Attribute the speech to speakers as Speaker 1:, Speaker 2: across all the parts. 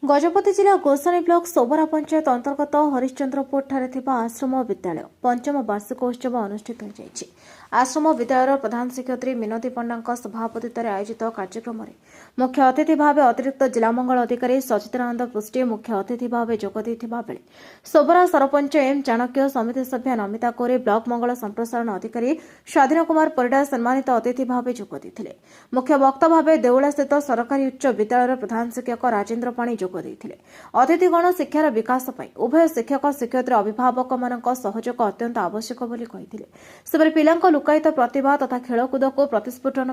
Speaker 1: गजपति जिला गोसाणी ब्लॉक सोबरा पंचायत अंतर्गत हरिश्चंद्रपुर ठारे थिबा आश्रम विद्यालय पंचम वार्षिकोत्सव अनुष्ठित होइछि। आश्रम विद्यालय प्रधान शिक्षयित्री मिनती पंडा सभापतित्व आयोजित कार्यक्रम में मुख्य अतिथि भाव अतिरिक्त जिला मंगल अधिकारी सचिदानंद पृष्टि मुख्य अतिथि भाव जोगदेइथिबा बेले सोबरा सरपंच एम चाणक्य समिति सभ्य नमिता कोरे ब्लॉक मंगल संप्रसारण अधिकारी स्वाधीन कुमार परिडा सम्मानित अतिथि भाव जोगदेइथिले। मुख्य वक्ता भाव देउला स्थित सरकारी उच्च विद्यालय प्रधान शिक्षक राजेन्द्र पाणी अतिथिगण शिक्षार विकास उभय शिक्षक शिक्षयित्री अभिभावक सहयोग अत्यंत आवश्यक बोली कहिथिले। सेबरे पिलांक लुकायित प्रतिभा तथा खेलकूद को प्रतिस्फुटन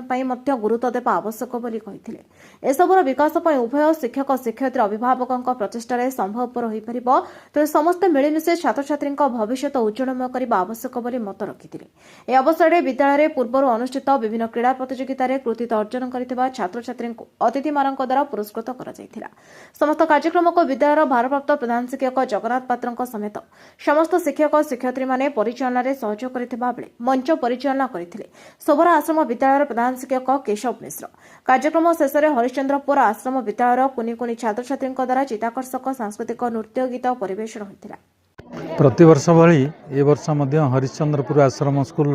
Speaker 1: गुरुत्व देवा आवश्यक बोली कहिथिले। एसबुर विकास उभय शिक्षक शिक्षयित्री अभिभावक प्रचेष्टार संभवपर हो पारिबो तेणु समस्त मिलिमिशि छात्र छात्री भविष्य उज्जवलमय करने आवश्यक बोली मत रखिथिले। ए अवसर में विद्यालय पूर्व अनुष्ठित विभिन्न क्रीड़ा प्रतियोगितार कृतित्व अर्जन करथिबा छात्र छात्री अतिथि द्वारा पुरस्कृत करा जायथिला। समस्त कार्यक्रम को विद्यालय भारप्राप्त प्रधान शिक्षक जगन्नाथ पात्र समेत समस्त शिक्षक शिक्षयित्री माने परिचालन सहयोग करथिबा बेले मंच परिचालना करथिले सोबरा आश्रम विद्यालय प्रधान शिक्षक केशव मिश्र। कार्यक्रम शेष में हरिश्चंद्रपुर आश्रम विद्यालय कुनी कुनी छात्र छात्री द्वारा चित्ताकर्षक सांस्कृतिक नृत्य गीत परिवेषण होता।
Speaker 2: प्रतिवर्ष भली ए वर्ष मध्य हरिश्चंद्रपुर आश्रम स्कूल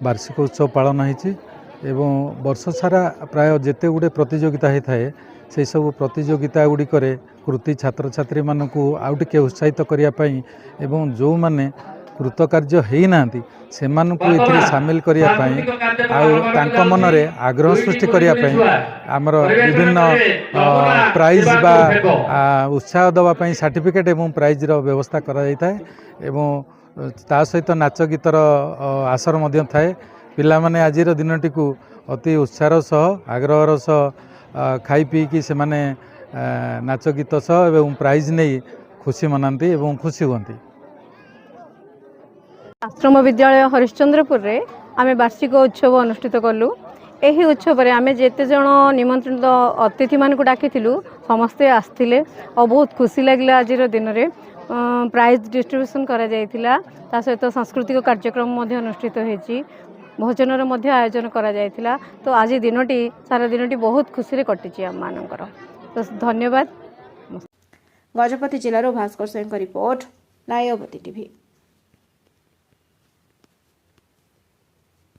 Speaker 2: वार्षिक उत्सव पालन होती एवं वर्ष सारा प्राय जेते गुड़े प्रतियोगिता होता है से सब प्रतियोगिता गुड़िक कृति छात्र छात्री मानक आउ टिके उत्साहित करने एवं जो माने कृतकार्य होना से सामिल करने मन में आग्रह सृष्टि करने आमर विभिन्न प्राइज बा उत्साह देवाई सर्टिफिकेट एवं प्राइज व्यवस्था एवं ता सहित नाच गीतर आसर थाए। पिला माने आज दिनटी को अति उत्साह सह आग्रहर सह खाई पी कि से माने नाच गीत सह एवं प्राइज नहीं खुशी मनाती एवं खुशी होती।
Speaker 3: आश्रम विद्यालय हरिश्चंद्रपुर रे आमे वार्षिक उत्सव अनुष्ठित कलु। एही उत्सव रे आमे जेते जण निमंत्रित अतिथि मान को डाकिथिलु समस्ते आस्थिले और बहुत खुशी लागला। आज दिन रे प्राइज डिस्ट्रीब्यूशन करा जायतिला ता सहित सांस्कृतिक कार्यक्रम मध्ये अनुष्ठित होईची भोजन मध्य आयोजन करा जायतिला। तो आज दिनटी सारा दिनटी बहुत खुशी रे कटिची हम मानकर तो धन्यवाद।
Speaker 1: गजपति जिलारो भास्कर सिंह रिपोर्ट नायवती टीवी।